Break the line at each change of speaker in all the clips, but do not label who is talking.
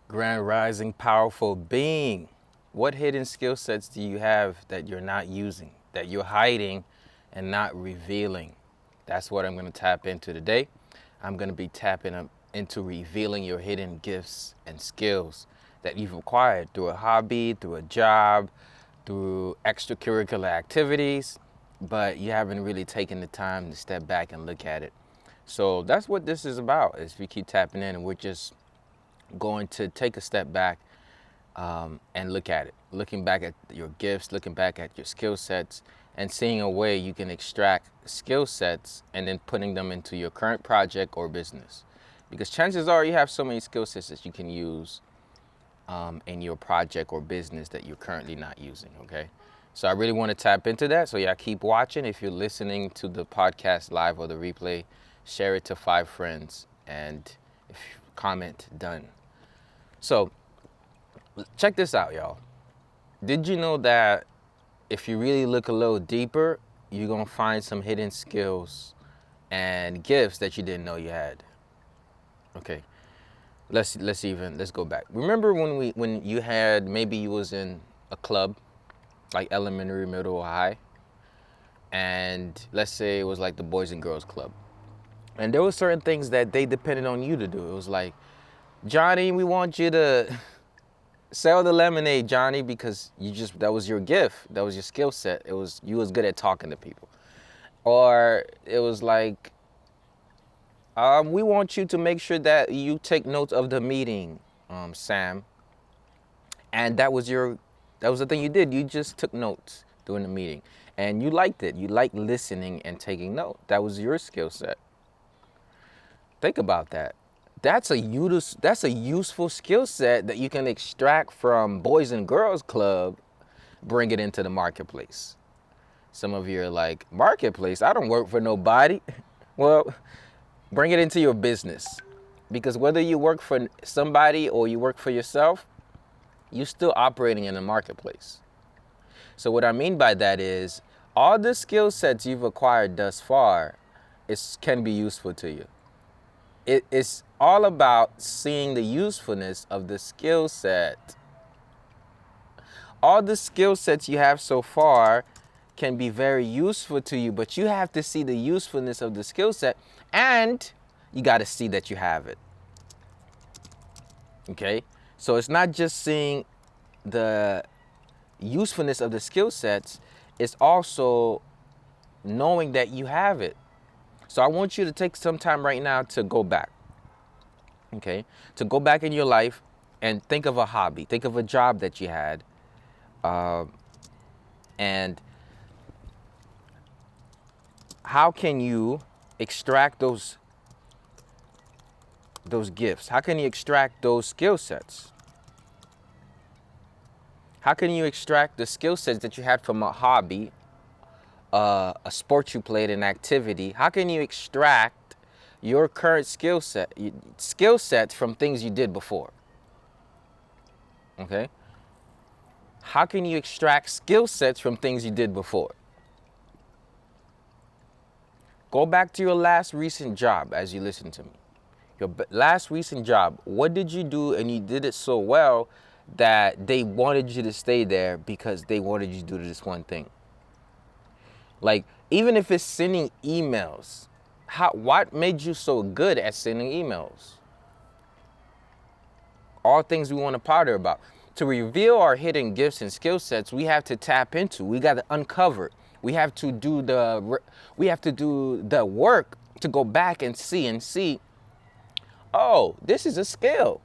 Grand rising, powerful being. What hidden skill sets do you have that you're not using, that you're hiding and not revealing? That's what I'm going to tap into today. I'm going to be tapping into revealing your hidden gifts and skills that you've acquired through a hobby, through a job, through extracurricular activities, but you haven't really taken the time to step back and look at it. So that's what this is about. Is we keep tapping in and we're just going to take a step back and look at it, looking back at your gifts, looking back at your skill sets, and seeing a way you can extract skill sets and then putting them into your current project or business. Because chances are you have so many skill sets that you can use in your project or business that you're currently not using, okay? So I really want to tap into that. So yeah, keep watching. If you're listening to the podcast live or the replay, share it to 5 friends and if comment done. So check this out, y'all. Did you know that if you really look a little deeper, you're gonna find some hidden skills and gifts that you didn't know you had? Okay, let's go back. Remember when you had, maybe you was in a club like elementary, middle, or high, and let's say it was like the Boys and Girls Club, and there were certain things that they depended on you to do. It was like, Johnny, we want you to sell the lemonade, Johnny, because that was your gift, that was your skill set. It was, you was good at talking to people. Or it was like, we want you to make sure that you take notes of the meeting, Sam. And that was the thing you did. You just took notes during the meeting, and you liked it. You liked listening and taking note. That was your skill set. Think about that. That's a useful skill set that you can extract from Boys and Girls Club, bring it into the marketplace. Some of you are like, marketplace? I don't work for nobody. Well, bring it into your business. Because whether you work for somebody or you work for yourself, you're still operating in the marketplace. So what I mean by that is all the skill sets you've acquired thus far can be useful to you. It's all about seeing the usefulness of the skill set. All the skill sets you have so far can be very useful to you, but you have to see the usefulness of the skill set, and you got to see that you have it. Okay? So it's not just seeing the usefulness of the skill sets, it's also knowing that you have it. So I want you to take some time right now to go back. Okay? To go back in your life and think of a hobby, think of a job that you had, and how can you extract those gifts? How can you extract those skill sets? How can you extract the skill sets that you had from a hobby, a sport you played, an activity? How can you extract your current skill sets from things you did before? Okay? How can you extract skill sets from things you did before? Go back to your last recent job as you listen to me. Your last recent job, what did you do and you did it so well that they wanted you to stay there because they wanted you to do this one thing? Like, even if it's sending emails, what made you so good at sending emails? All things we want to ponder about. To reveal our hidden gifts and skill sets, we have to tap into, we got to uncover. We have to do the work to go back and see, oh, this is a skill.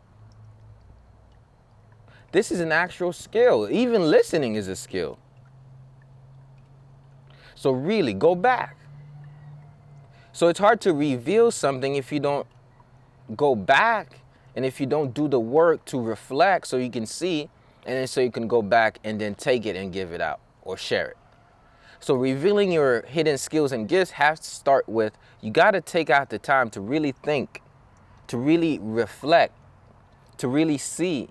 This is an actual skill. Even listening is a skill. So really, go back. So it's hard to reveal something if you don't go back and if you don't do the work to reflect so you can see, and then so you can go back and then take it and give it out or share it. So revealing your hidden skills and gifts has to start with, you got to take out the time to really think, to really reflect, to really see,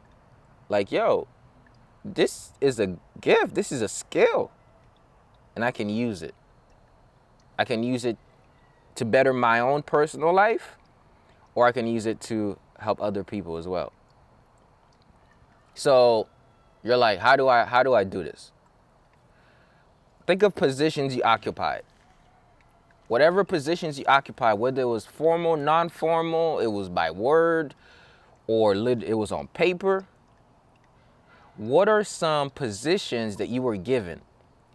like, yo, this is a gift, this is a skill, and I can use it. I can use it to better my own personal life, or I can use it to help other people as well. So you're like, how do I do this? Think of positions you occupied. Whatever positions you occupy, whether it was formal, non-formal, it was by word, or it was on paper. What are some positions that you were given?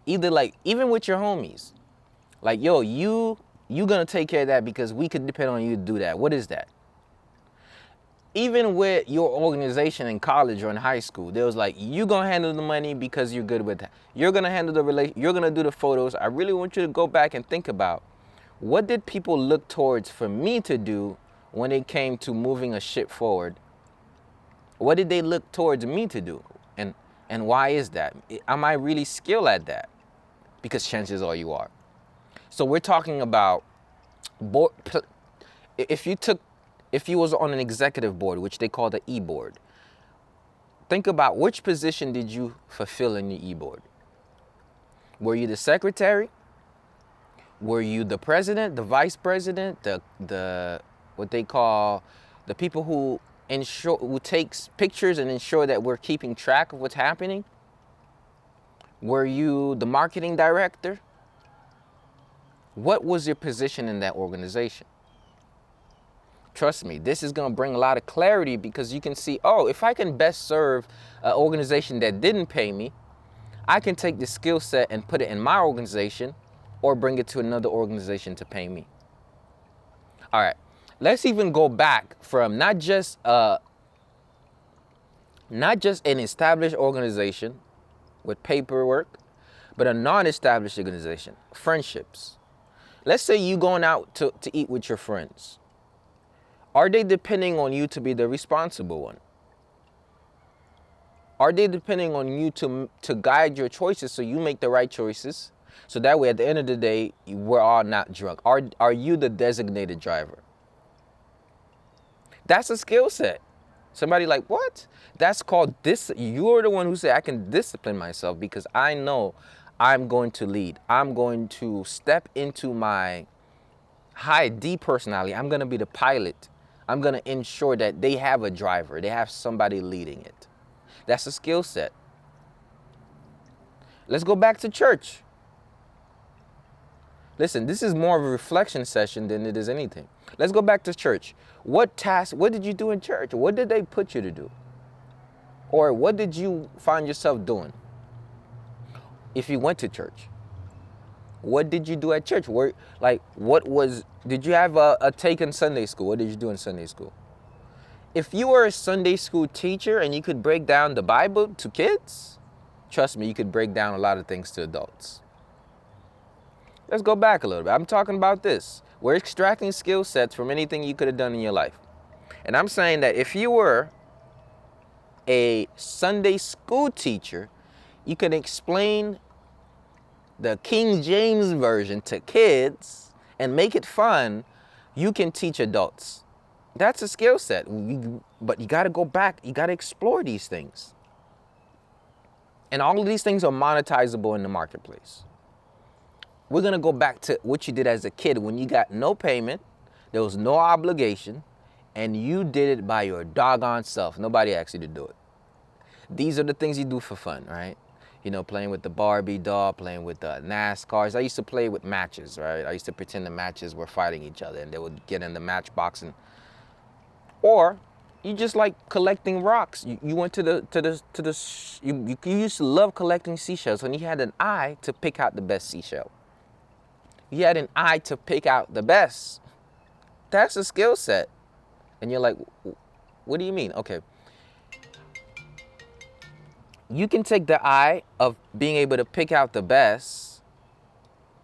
Either like, even with your homies, like, yo, you gonna take care of that because we could depend on you to do that. What is that? Even with your organization in college or in high school, there was like, you gonna handle the money because you're good with that. You're gonna handle the you're gonna do the photos. I really want you to go back and think about, what did people look towards for me to do when it came to moving a ship forward? What did they look towards me to do? And why is that? Am I really skilled at that? Because chances are you are. So we're talking about board. If you was on an executive board, which they call the E-board, think about which position did you fulfill in the E-board? Were you the secretary? Were you the president, the vice president, the what they call the people who takes pictures and ensure that we're keeping track of what's happening? Were you the marketing director? What was your position in that organization? Trust me, this is going to bring a lot of clarity, because you can see, oh, if I can best serve an organization that didn't pay me, I can take this skill set and put it in my organization, or bring it to another organization to pay me. All right, let's even go back from not just an established organization with paperwork, but a non-established organization, friendships. Let's say you going out to eat with your friends. Are they depending on you to be the responsible one? Are they depending on you to guide your choices so you make the right choices? So that way, at the end of the day, we're all not drunk. Are you the designated driver? That's a skill set. Somebody like, what? That's called this. You're the one who said, I can discipline myself because I know I'm going to lead. I'm going to step into my high D personality. I'm going to be the pilot. I'm going to ensure that they have a driver. They have somebody leading it. That's a skill set. Let's go back to church. Listen, this is more of a reflection session than it is anything. Let's go back to church. What did you do in church? What did they put you to do? Or what did you find yourself doing? If you went to church, what did you do at church? Did you have a take in Sunday school? What did you do in Sunday school? If you were a Sunday school teacher and you could break down the Bible to kids, trust me, you could break down a lot of things to adults. Let's go back a little bit. I'm talking about this. We're extracting skill sets from anything you could have done in your life. And I'm saying that if you were a Sunday school teacher, you can explain the King James Version to kids and make it fun. You can teach adults. That's a skill set. But you got to go back. You got to explore these things. And all of these things are monetizable in the marketplace. We're going to go back to what you did as a kid when you got no payment, there was no obligation, and you did it by your doggone self. Nobody asked you to do it. These are the things you do for fun, right? You know, playing with the Barbie doll, playing with the NASCARs. I used to play with matches, right? I used to pretend the matches were fighting each other, and they would get in the matchbox. Or you just like collecting rocks. You went to you used to love collecting seashells, and you had an eye to pick out the best seashell. You had an eye to pick out the best. That's a skill set. And you're like, what do you mean? Okay. You can take the eye of being able to pick out the best,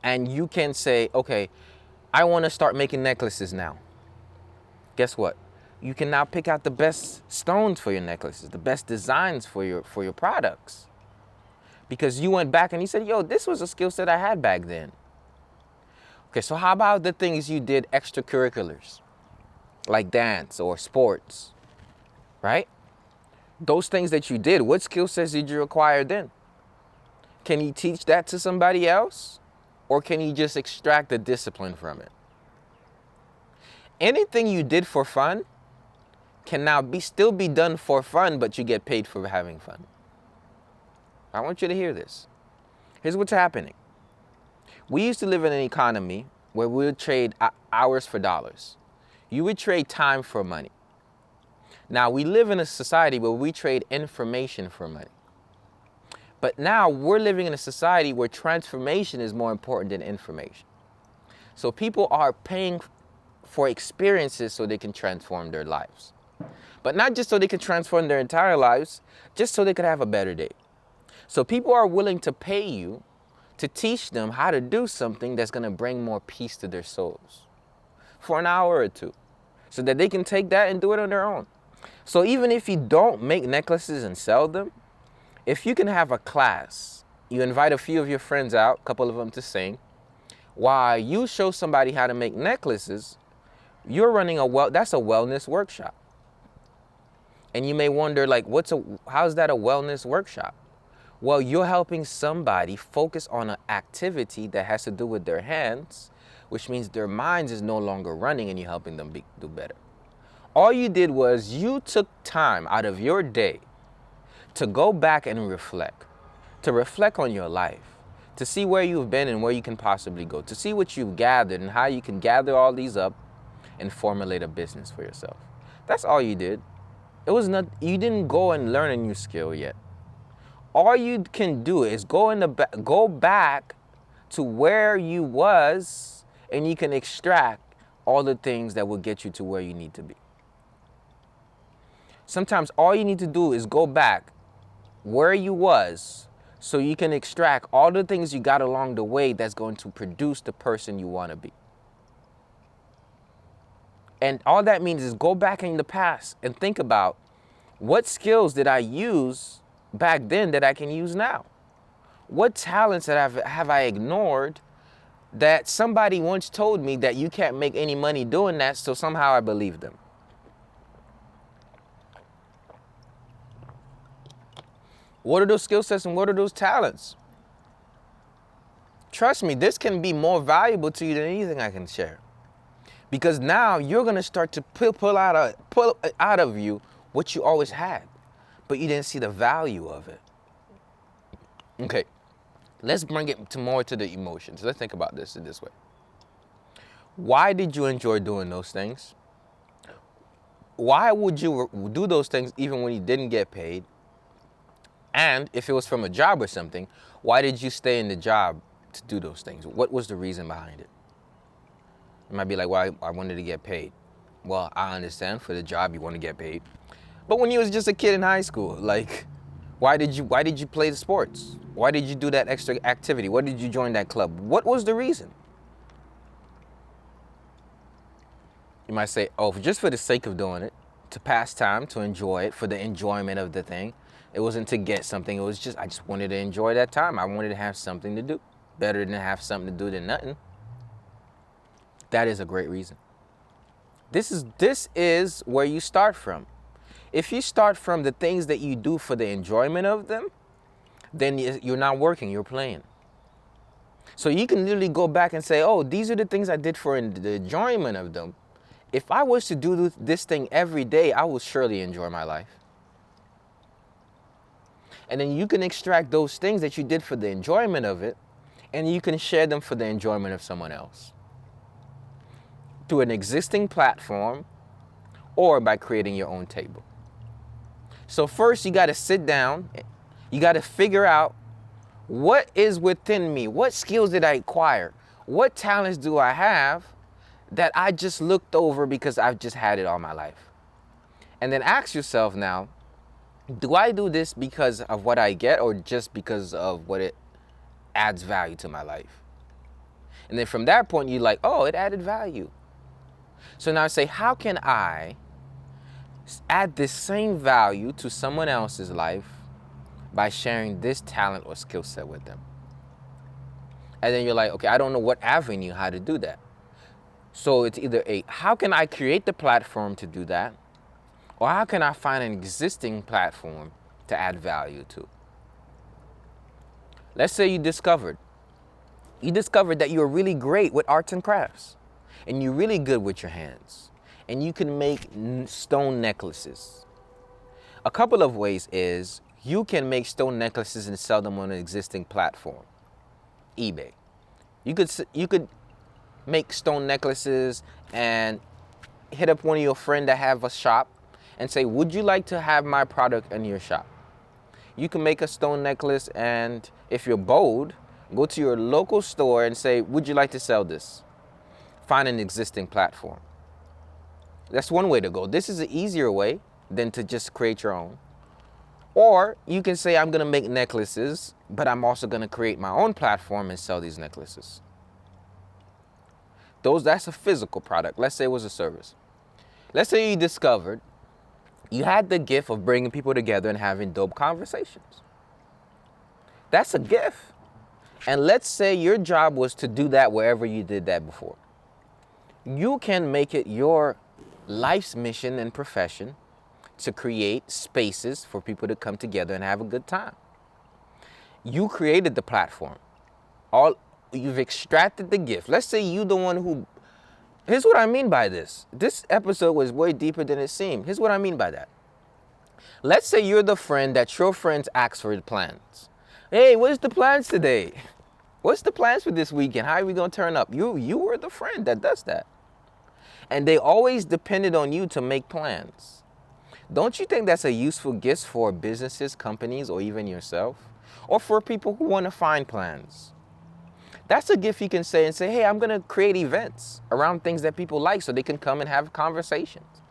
and you can say, okay, I want to start making necklaces now. Guess what? You can now pick out the best stones for your necklaces, the best designs for your products. Because you went back and you said, yo, this was a skill set I had back then. Okay, so how about the things you did extracurriculars, like dance or sports, right? Those things that you did, what skill sets did you acquire then? Can you teach that to somebody else? Or can you just extract the discipline from it? Anything you did for fun, can now still be done for fun, but you get paid for having fun. I want you to hear this. Here's what's happening. We used to live in an economy where we would trade hours for dollars. You would trade time for money. Now we live in a society where we trade information for money. But now we're living in a society where transformation is more important than information. So people are paying for experiences so they can transform their lives. But not just so they can transform their entire lives, just so they could have a better day. So people are willing to pay you to teach them how to do something that's going to bring more peace to their souls for an hour or two, so that they can take that and do it on their own. So even if you don't make necklaces and sell them, if you can have a class, you invite a few of your friends out, a couple of them to sing, while you show somebody how to make necklaces, you're running that's a wellness workshop. And you may wonder, like, how's that a wellness workshop? Well, you're helping somebody focus on an activity that has to do with their hands, which means their minds is no longer running, and you're helping them do better. All you did was you took time out of your day to go back and reflect on your life, to see where you've been and where you can possibly go, to see what you've gathered and how you can gather all these up and formulate a business for yourself. That's all you did. You didn't go and learn a new skill yet. All you can do is go back to where you was, and you can extract all the things that will get you to where you need to be. Sometimes all you need to do is go back where you was, so you can extract all the things you got along the way that's going to produce the person you want to be. And all that means is go back in the past and think about, what skills did I use back then that I can use now? What talents have I ignored that somebody once told me that you can't make any money doing that, so somehow I believed them? What are those skill sets and what are those talents? Trust me, this can be more valuable to you than anything I can share. Because now you're going to start to pull out of you what you always had, but you didn't see the value of it. Okay, let's bring it more to the emotions. Let's think about this in this way. Why did you enjoy doing those things? Why would you do those things even when you didn't get paid? And if it was from a job or something, why did you stay in the job to do those things? What was the reason behind it? You might be like, well, I wanted to get paid. Well, I understand, for the job you want to get paid. But when you was just a kid in high school, like, why did you play the sports? Why did you do that extra activity? Why did you join that club? What was the reason? You might say, oh, just for the sake of doing it, to pass time, to enjoy it, for the enjoyment of the thing. It wasn't to get something. It was I just wanted to enjoy that time. I wanted to have something to do. Better than have something to do than nothing. That is a great reason. This is where you start from. If you start from the things that you do for the enjoyment of them, then you're not working, you're playing. So you can literally go back and say, oh, these are the things I did for the enjoyment of them. If I was to do this thing every day, I would surely enjoy my life. And then you can extract those things that you did for the enjoyment of it, and you can share them for the enjoyment of someone else. Through an existing platform, or by creating your own table. So first you got to sit down, you got to figure out, what is within me? What skills did I acquire? What talents do I have that I just looked over because I've just had it all my life? And then ask yourself now, do I do this because of what I get, or just because of what it adds value to my life? And then from that point, you're like, oh, it added value. So now say, how can I add this same value to someone else's life by sharing this talent or skill set with them? And then you're like, okay, I don't know what avenue, how to do that. So it's either how can I create the platform to do that? Or how can I find an existing platform to add value to? Let's say you discovered that you're really great with arts and crafts, and you're really good with your hands, and you can make stone necklaces. A couple of ways is you can make stone necklaces and sell them on an existing platform, eBay. You could make stone necklaces and hit up one of your friends that have a shop and say, would you like to have my product in your shop? You can make a stone necklace, and if you're bold, go to your local store and say, would you like to sell this? Find an existing platform. That's one way to go. This is an easier way than to just create your own. Or you can say, I'm going to make necklaces, but I'm also going to create my own platform and sell these necklaces. That's a physical product. Let's say it was a service. Let's say you discovered you had the gift of bringing people together and having dope conversations. That's a gift. And let's say your job was to do that wherever you did that before. You can make it your life's mission and profession to create spaces for people to come together and have a good time. You created the platform. You've extracted the gift. Let's say you the one who, here's what I mean by this. This episode was way deeper than it seemed. Here's what I mean by that. Let's say you're the friend that your friends ask for the plans. Hey, what's the plans today? What's the plans for this weekend? How are we going to turn up? You were the friend that does that. And they always depended on you to make plans. Don't you think that's a useful gift for businesses, companies, or even yourself? Or for people who want to find plans? That's a gift you can say, hey, I'm going to create events around things that people like so they can come and have conversations.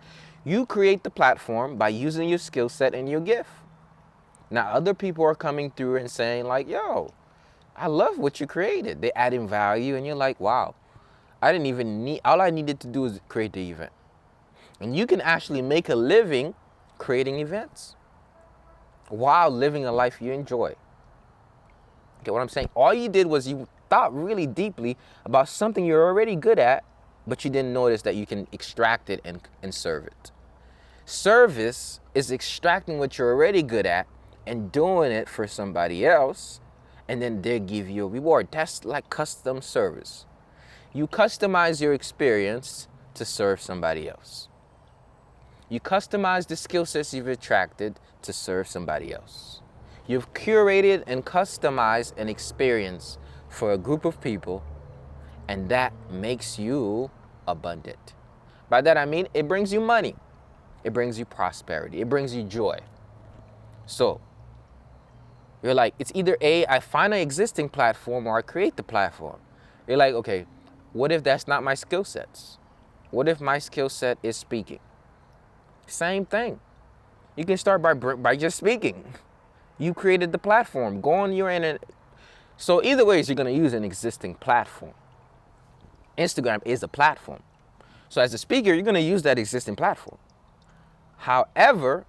You create the platform by using your skill set and your gift. Now, other people are coming through and saying like, yo, I love what you created. They're adding value, and you're like, wow, all I needed to do is create the event. And you can actually make a living creating events while living a life you enjoy. Get what I'm saying? All you did was you thought really deeply about something you're already good at, but you didn't notice that you can extract it and serve it. Service is extracting what you're already good at and doing it for somebody else, and then they give you a reward. That's like custom service. You customize your experience to serve somebody else. You customize the skill sets you've attracted to serve somebody else. You've curated and customized an experience for a group of people, and that makes you abundant. By that I mean it brings you money, it brings you prosperity, it brings you joy. So you're like, it's either I find an existing platform or I create the platform. You're like, okay, what if that's not my skill sets? What if my skill set is speaking? Same thing. You can start by just speaking. You created the platform. Go on your internet. So either way, you're going to use an existing platform. Instagram is a platform. So as a speaker, you're going to use that existing platform. However,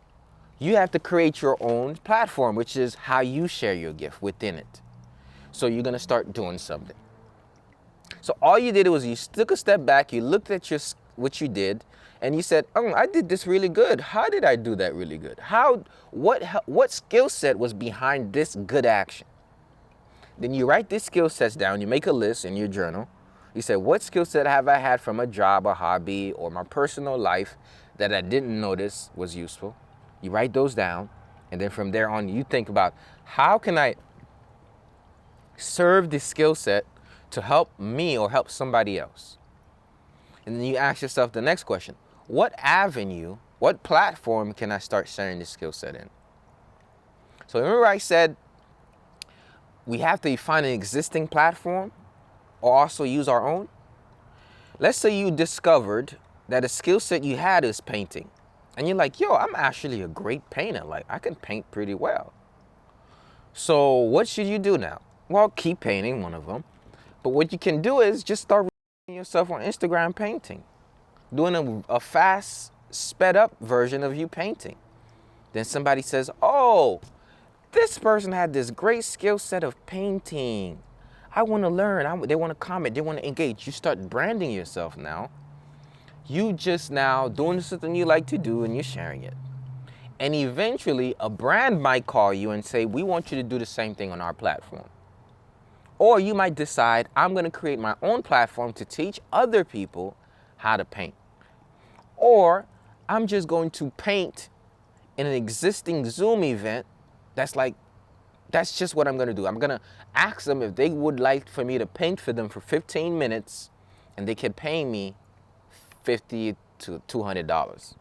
you have to create your own platform, which is how you share your gift within it. So you're going to start doing something. So all you did was you took a step back, you looked at what you did, and you said, oh, I did this really good. How did I do that really good? What skill set was behind this good action? Then you write these skill sets down, you make a list in your journal. You say, what skill set have I had from a job, a hobby, or my personal life that I didn't notice was useful? You write those down, and then from there on, you think about, how can I serve this skill set to help me or help somebody else? And then you ask yourself the next question, what avenue, what platform can I start sharing this skill set in? So remember I said we have to find an existing platform or also use our own? Let's say you discovered that a skill set you had is painting. And you're like, yo, I'm actually a great painter. Like, I can paint pretty well. So what should you do now? Well, keep painting, one of them. But what you can do is just start yourself on Instagram painting. Doing a fast, sped up version of you painting. Then somebody says, oh, this person had this great skill set of painting. I want to learn. They want to comment. They want to engage. You start branding yourself now. You just now doing something you like to do and you're sharing it. And eventually a brand might call you and say, we want you to do the same thing on our platform. Or you might decide, I'm going to create my own platform to teach other people how to paint. Or I'm just going to paint in an existing Zoom event. That's just what I'm going to do. I'm going to ask them if they would like for me to paint for them for 15 minutes, and they can pay me $50 to $200.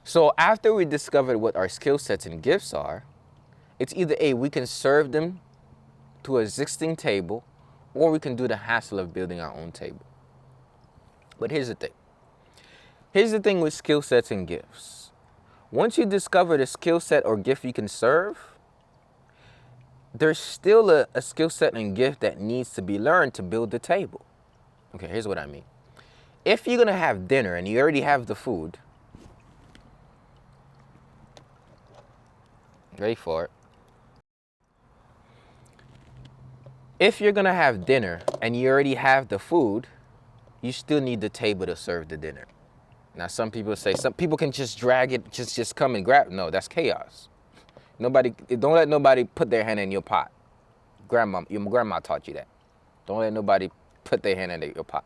So after we discovered what our skill sets and gifts are, it's either A, we can serve them to an existing table, or we can do the hassle of building our own table. But here's the thing. Here's the thing with skill sets and gifts. Once you discover the skill set or gift you can serve, there's still a skill set and gift that needs to be learned to build the table. Okay, here's what I mean. If you're gonna have dinner and you already have the food, ready for it. If you're gonna have dinner and you already have the food, you still need the table to serve the dinner. Now, some people say, some people can just drag it, just come and grab. No, that's chaos. Don't let nobody put their hand in your pot. Your grandma taught you that. Don't let nobody put their hand in your pot.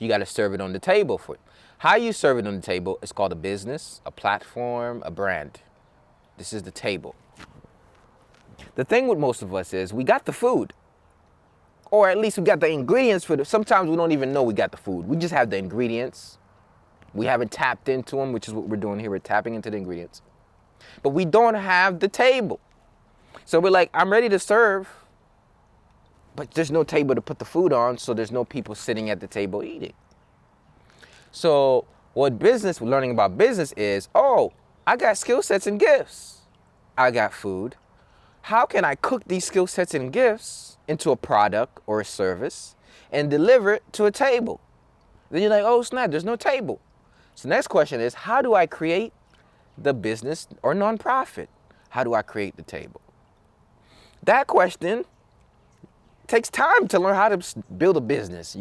You got to serve it on the table for it. How you serve it on the table is called a business, a platform, a brand. This is the table. The thing with most of us is we got the food, or at least we got the ingredients for it. Sometimes we don't even know we got the food. We just have the ingredients. We haven't tapped into them, which is what we're doing here. We're tapping into the ingredients. But we don't have the table. So we're like, I'm ready to serve, but there's no table to put the food on, so there's no people sitting at the table eating. So what learning about business is, oh, I got skill sets and gifts. I got food. How can I cook these skill sets and gifts into a product or a service and deliver it to a table? Then you're like, oh snap, there's no table. So the next question is, how do I create the business or nonprofit? How do I create the table? That question takes time to learn how to build a business.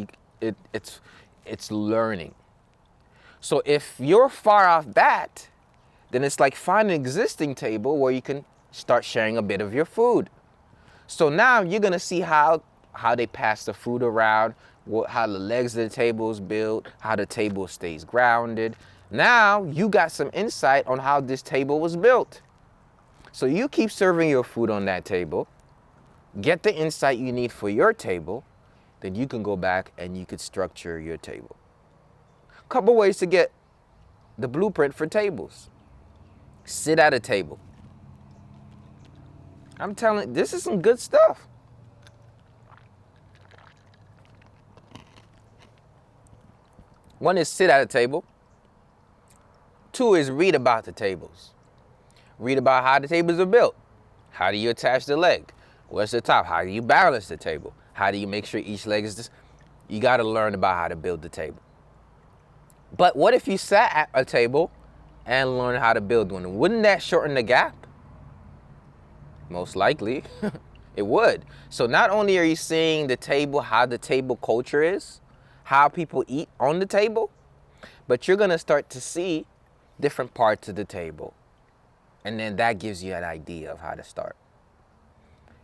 It's learning. So if you're far off that, then it's like find an existing table where you can start sharing a bit of your food. So now you're gonna see how they pass the food around, how the legs of the table is built, how the table stays grounded. Now you got some insight on how this table was built. So you keep serving your food on that table, get the insight you need for your table, then you can go back and you could structure your table. Couple ways to get the blueprint for tables. Sit at a table. I'm telling you, this is some good stuff. One is sit at a table. Two is read about the tables. Read about how the tables are built. How do you attach the leg? What's the top? How do you balance the table? How do you make sure each leg is this? You got to learn about how to build the table. But what if you sat at a table and learned how to build one? Wouldn't that shorten the gap? Most likely, it would. So not only are you seeing the table, how the table culture is, how people eat on the table, but you're going to start to see different parts of the table. And then that gives you an idea of how to start.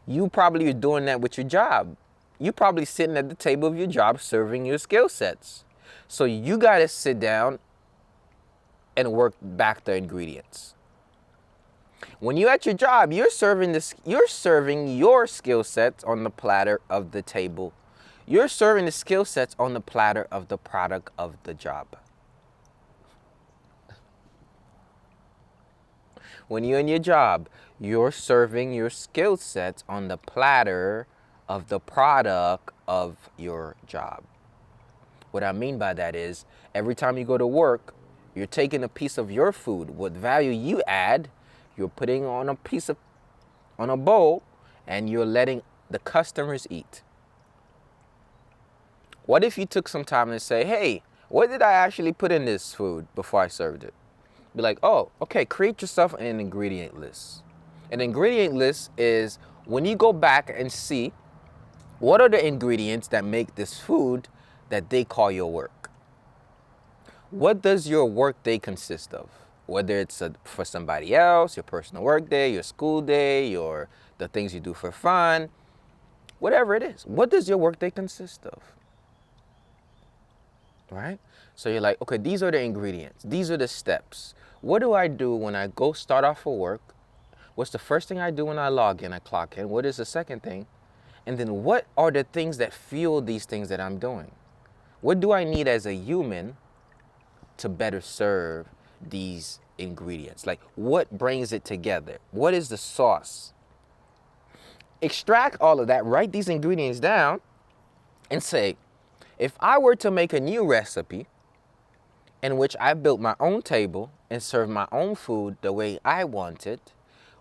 You probably are doing that with your job. You're probably sitting at the table of your job serving your skill sets. So you got to sit down and work back the ingredients. When you're at your job, you're serving your skill sets on the platter of the table. You're serving the skill sets on the platter of the product of the job. When you're in your job, you're serving your skill sets on the platter of the product of your job. What I mean by that is, every time you go to work, you're taking a piece of your food. What value you add, you're putting on a bowl, and you're letting the customers eat. What if you took some time and say, hey, what did I actually put in this food before I served it? Be like, oh, okay, create yourself an ingredient list. An ingredient list is when you go back and see what are the ingredients that make this food that they call your work. What does your work day consist of? Whether it's for somebody else, your personal work day, your school day, the things you do for fun, whatever it is. What does your work day consist of? Right? So you're like, okay, these are the ingredients. These are the steps. What do I do when I go start off for work? What's the first thing I do when I log in, I clock in? What is the second thing? And then what are the things that fuel these things that I'm doing? What do I need as a human to better serve these ingredients? Like, what brings it together? What is the sauce? Extract all of that, write these ingredients down, and say, if I were to make a new recipe in which I built my own table and serve my own food the way I want it,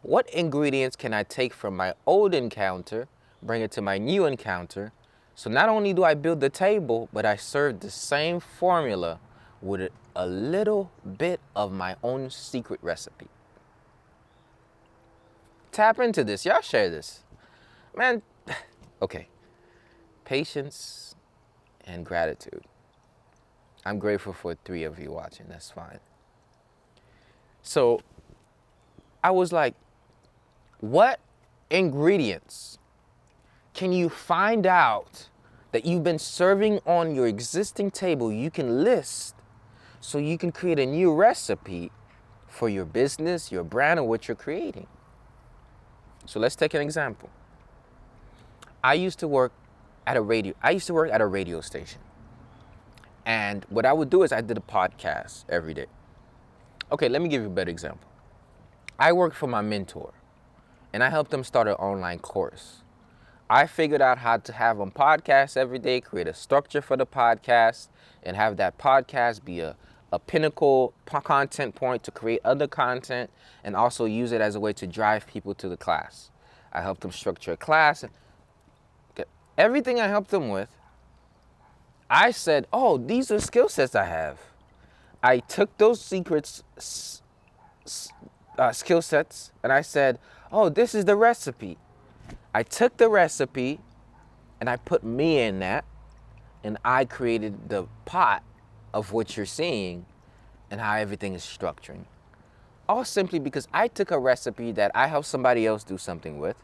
what ingredients can I take from my old encounter, bring it to my new encounter? So not only do I build the table, but I serve the same formula with a little bit of my own secret recipe. Tap into this. Y'all share this. Man, okay. Patience and gratitude. I'm grateful for 3 of you watching. That's fine. So I was like, what ingredients can you find out that you've been serving on your existing table you can list so you can create a new recipe for your business, your brand, or what you're creating? So let's take an example. I used to work at a radio station. And what I would do is I did a podcast every day. Okay, let me give you a better example. I worked for my mentor and I helped them start an online course. I figured out how to have them podcast every day, create a structure for the podcast, and have that podcast be a pinnacle content point to create other content, and also use it as a way to drive people to the class. I helped them structure a class. Everything I helped them with, I said, oh, these are skill sets I have. I took those secrets, skill sets, and I said, oh, this is the recipe. I took the recipe and I put me in that, and I created the pot of what you're seeing and how everything is structuring. All simply because I took a recipe that I helped somebody else do something with,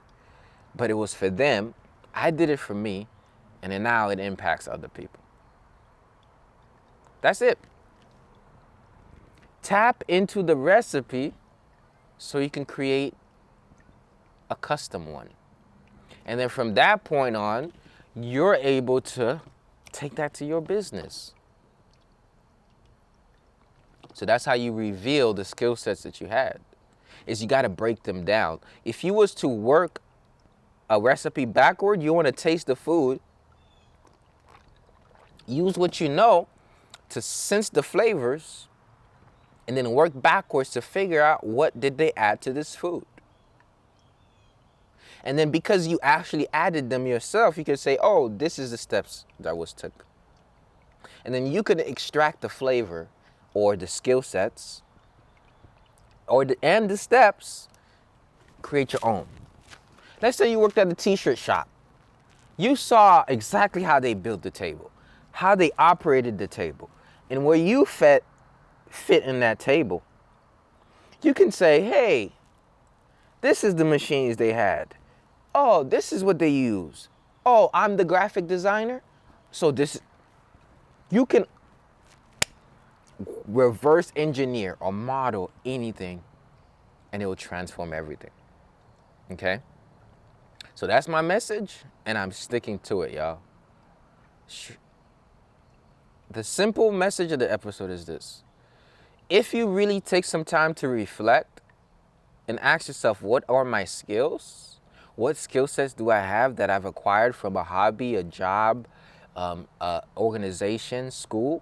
but it was for them. I did it for me, and then now it impacts other people. That's it. Tap into the recipe so you can create a custom one. And then from that point on, you're able to take that to your business. So that's how you reveal the skill sets that you had, is you got to break them down. If you was to work a recipe backward, you want to taste the food, use what you know to sense the flavors, and then work backwards to figure out what did they add to this food. And then because you actually added them yourself, you can say, oh, this is the steps that was took. And then you could extract the flavor or the skill sets and the steps, create your own. Let's say you worked at a t-shirt shop. You saw exactly how they built the table, how they operated the table, and where you fit in that table. You can say, hey, this is the machines they had. Oh, this is what they use. Oh, I'm the graphic designer. So you can reverse engineer or model anything, and it will transform everything. Okay? So that's my message, and I'm sticking to it, y'all. The simple message of the episode is this. If you really take some time to reflect and ask yourself, what are my skills? What skill sets do I have that I've acquired from a hobby, a job, organization, school?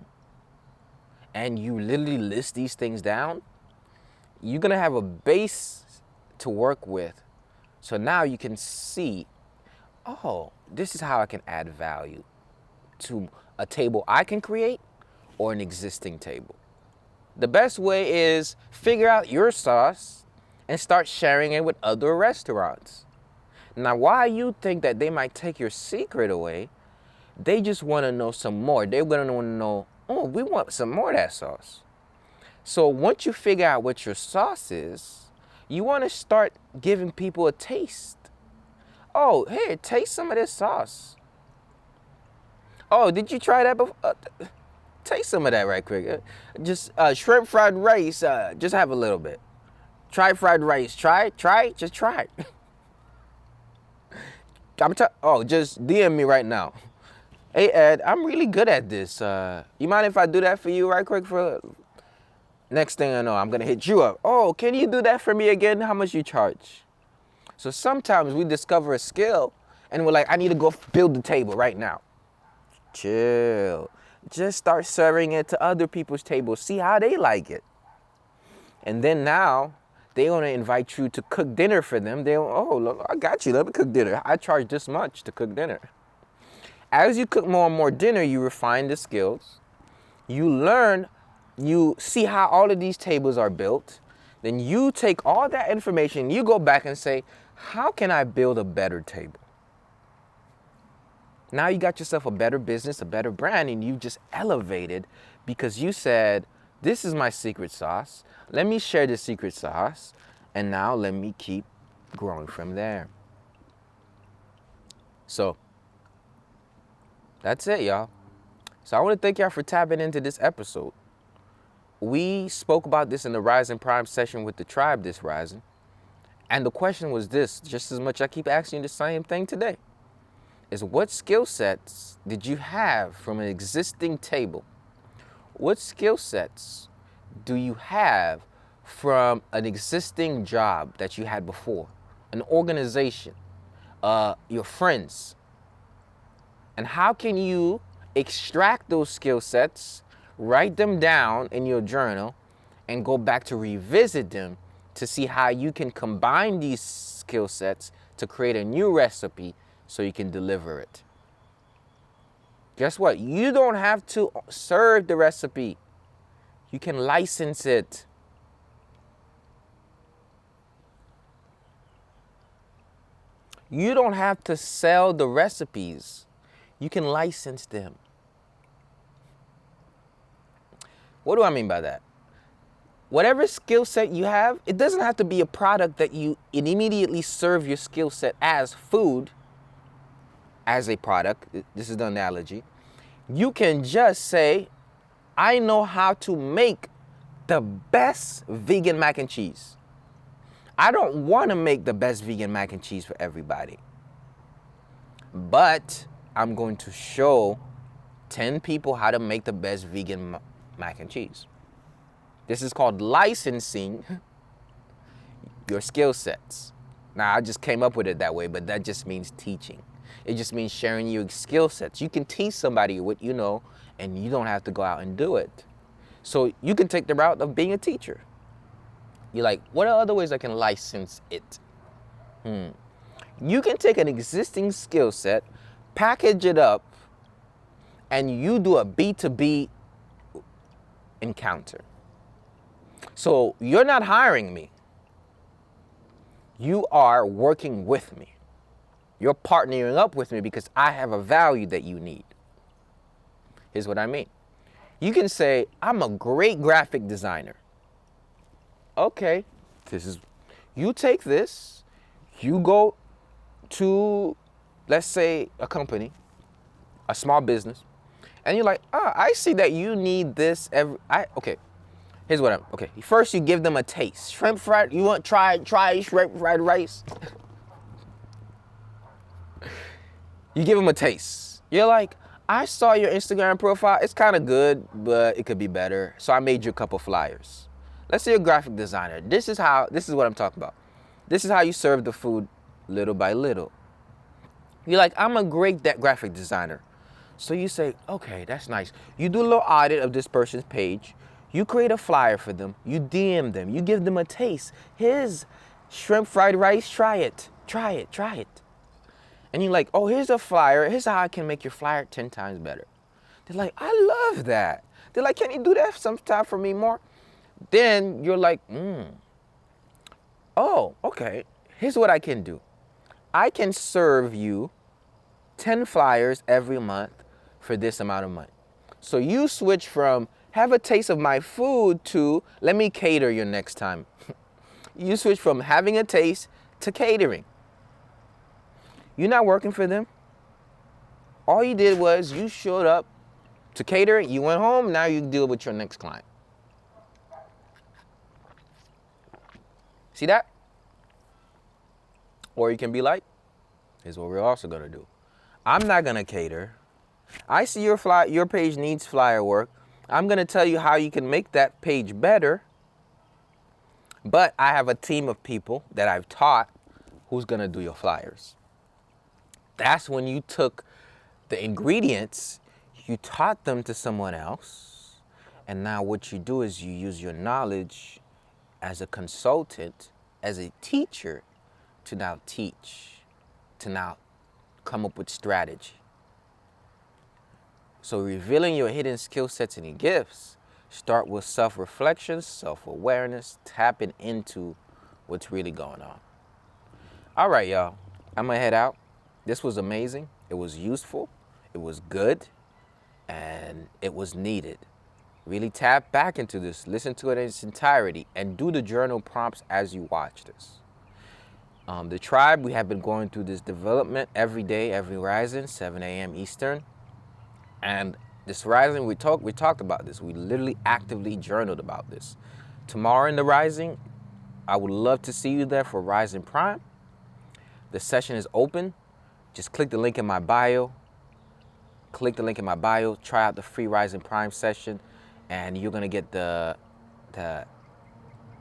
And you literally list these things down, you're going to have a base to work with. So now you can see, oh, this is how I can add value to a table I can create or an existing table. The best way is figure out your sauce and start sharing it with other restaurants. Now, why you think that they might take your secret away, they just want to know some more. They're going to want to know, oh, we want some more of that sauce. So once you figure out what your sauce is, you want to start giving people a taste. Oh, here, taste some of this sauce. Oh, did you try that before? Taste some of that right quick. Just shrimp fried rice. Just have a little bit. Try fried rice. Try. Just try. Just DM me right now. Hey Ed, I'm really good at this. You mind if I do that for you right quick? For next thing I know, I'm gonna hit you up. Oh, can you do that for me again? How much you charge? So sometimes we discover a skill and we're like, I need to go build the table right now. Chill. Just start serving it to other people's tables. See how they like it. And then now they're gonna invite you to cook dinner for them. Look, I got you, let me cook dinner. I charge this much to cook dinner. As you cook more and more dinner, you refine the skills. You learn, you see how all of these tables are built. Then you take all that information, you go back and say, how can I build a better table? Now you got yourself a better business, a better brand, and you just elevated because you said, this is my secret sauce. Let me share the secret sauce, and now let me keep growing from there. So that's it, y'all. So I want to thank y'all for tapping into this episode. We spoke about this in the Rising Prime session with the tribe this rising. And the question was this, just as much I keep asking you the same thing today, is what skill sets did you have from an existing table? What skill sets do you have from an existing job that you had before? An organization, your friends? And how can you extract those skill sets, write them down in your journal, and go back to revisit them to see how you can combine these skill sets to create a new recipe so you can deliver it? Guess what? You don't have to serve the recipe. You can license it. You don't have to sell the recipes. You can license them. What do I mean by that? Whatever skill set you have, it doesn't have to be a product that you immediately serve your skill set as food, as a product. This is the analogy. You can just say, I know how to make the best vegan mac and cheese. I don't want to make the best vegan mac and cheese for everybody, but I'm going to show 10 people how to make the best vegan mac and cheese. This is called licensing your skill sets. Now, I just came up with it that way, but that just means teaching. It just means sharing your skill sets. You can teach somebody what you know, and you don't have to go out and do it. So you can take the route of being a teacher. You're like, what are other ways I can license it? You can take an existing skill set, package it up, and you do a B2B encounter. So you're not hiring me. You are working with me. You're partnering up with me because I have a value that you need. Here's what I mean. You can say, I'm a great graphic designer. Okay, you take this, you go to, let's say, a company, a small business, and you're like, I see that you need this here's what first you give them a taste. Shrimp fried, you want try shrimp fried rice? You give them a taste. You're like, I saw your Instagram profile. It's kind of good, but it could be better. So I made you a couple flyers. Let's say you're a graphic designer. This is what I'm talking about. This is how you serve the food little by little. You're like, I'm a great graphic designer. So you say, okay, that's nice. You do a little audit of this person's page. You create a flyer for them. You DM them. You give them a taste. Here's shrimp fried rice. Try it. And you're like, oh, here's a flyer. Here's how I can make your flyer 10 times better. They're like, I love that. They're like, can you do that sometime for me more? Then you're like, oh, okay. Here's what I can do. I can serve you 10 flyers every month for this amount of money. So you switch from have a taste of my food to let me cater you next time. You switch from having a taste to catering. You're not working for them. All you did was you showed up to cater, you went home, now you deal with your next client. See that? Or you can be like, here's what we're also gonna do. I'm not gonna cater. I see your page needs flyer work. I'm gonna tell you how you can make that page better. But I have a team of people that I've taught who's gonna do your flyers. That's when you took the ingredients, you taught them to someone else, and now what you do is you use your knowledge as a consultant, as a teacher, to now teach, to now come up with strategy. So revealing your hidden skill sets and your gifts, start with self-reflection, self-awareness, tapping into what's really going on. All right, y'all, I'm gonna head out. This was amazing. It was useful. It was good. And it was needed. Really tap back into this, listen to it in its entirety, and do the journal prompts as you watch this. The tribe, we have been going through this development every day, every rising, 7 a.m. Eastern. And this rising, we talked about this. We literally actively journaled about this. Tomorrow in the rising, I would love to see you there for Rising Prime. The session is open. Just click the link in my bio. Click the link in my bio. Try out the free Rising Prime session, and you're gonna get the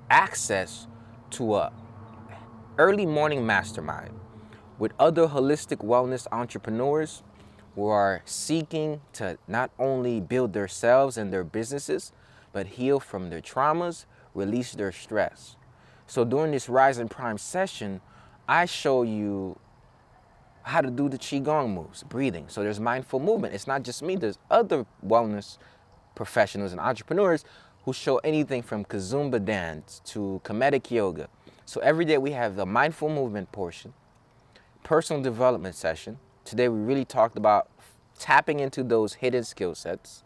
access to a early morning mastermind with other holistic wellness entrepreneurs who are seeking to not only build themselves and their businesses, but heal from their traumas, release their stress. So during this Rising Prime session, I show you how to do the Qigong moves, breathing. So there's mindful movement. It's not just me, there's other wellness professionals and entrepreneurs who show anything from Kazumba dance to comedic yoga. So every day we have the mindful movement portion, personal development session. Today we really talked about tapping into those hidden skill sets.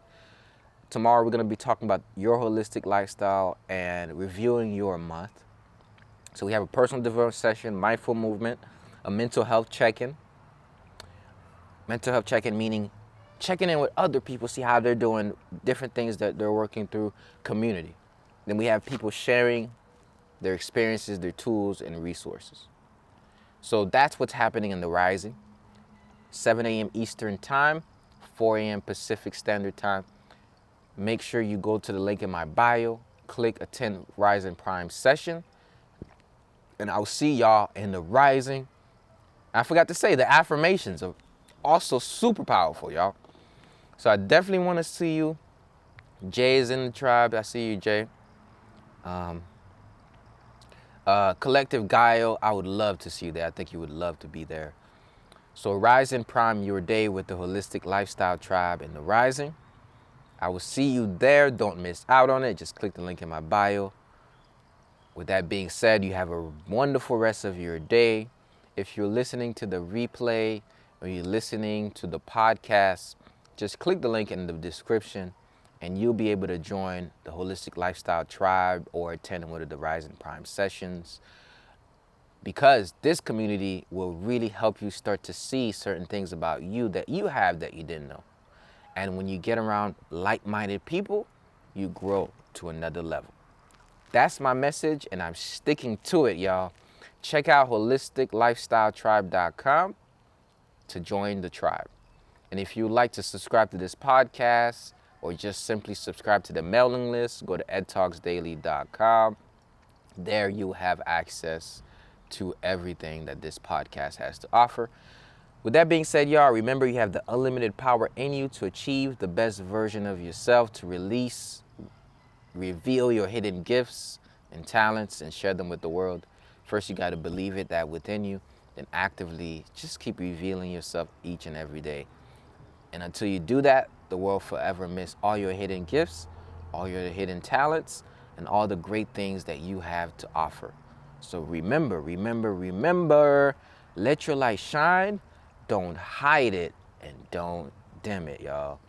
Tomorrow we're gonna be talking about your holistic lifestyle and reviewing your month. So we have a personal development session, mindful movement, a mental health check-in. Mental health check-in meaning checking in with other people, see how they're doing, different things that they're working through, community. Then we have people sharing their experiences, their tools, and resources. So that's what's happening in the Rising. 7 a.m. Eastern Time, 4 a.m. Pacific Standard Time. Make sure you go to the link in my bio, click attend Rising Prime session, and I'll see y'all in the Rising. I forgot to say, the affirmations are also super powerful, y'all. So I definitely want to see you. Jay is in the tribe. I see you, Jay. Collective Guile, I would love to see you there. I think you would love to be there. So rise and prime your day with the Holistic Lifestyle Tribe in the Rising. I will see you there. Don't miss out on it. Just click the link in my bio. With that being said, you have a wonderful rest of your day. If you're listening to the replay or you're listening to the podcast, just click the link in the description and you'll be able to join the Holistic Lifestyle Tribe or attend one of the Rising Prime sessions, because this community will really help you start to see certain things about you that you have that you didn't know. And when you get around like-minded people, you grow to another level. That's my message, and I'm sticking to it, y'all. Check out holisticlifestyletribe.com to join the tribe. And if you'd like to subscribe to this podcast or just simply subscribe to the mailing list, go to edtalksdaily.com. There you'll have access to everything that this podcast has to offer. With that being said, y'all, remember you have the unlimited power in you to achieve the best version of yourself, to reveal your hidden gifts and talents and share them with the world. First, you got to believe it, that within you, then actively just keep revealing yourself each and every day. And until you do that, the world forever miss all your hidden gifts, all your hidden talents, and all the great things that you have to offer. So remember, let your light shine, don't hide it, and don't dim it, y'all.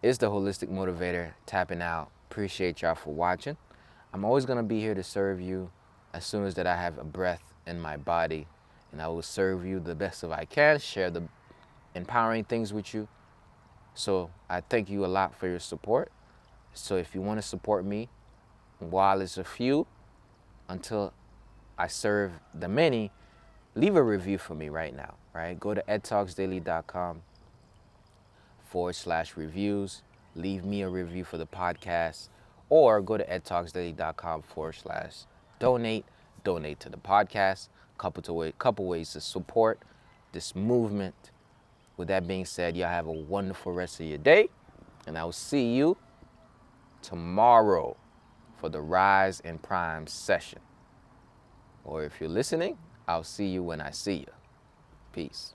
It's the Holistic Motivator tapping out. Appreciate y'all for watching. I'm always gonna be here to serve you as soon as that I have a breath in my body, and I will serve you the best of I can, share the empowering things with you. So I thank you a lot for your support. So if you want to support me, while it's a few, until I serve the many, leave a review for me right now, right? Go to edtalksdaily.com/reviews. Leave me a review for the podcast, or go to edtalksdaily.com/donate. Donate to the podcast. Couple ways to support this movement. With that being said, y'all have a wonderful rest of your day, and I will see you tomorrow for the Rise and Prime session. Or if you're listening, I'll see you when I see you. Peace.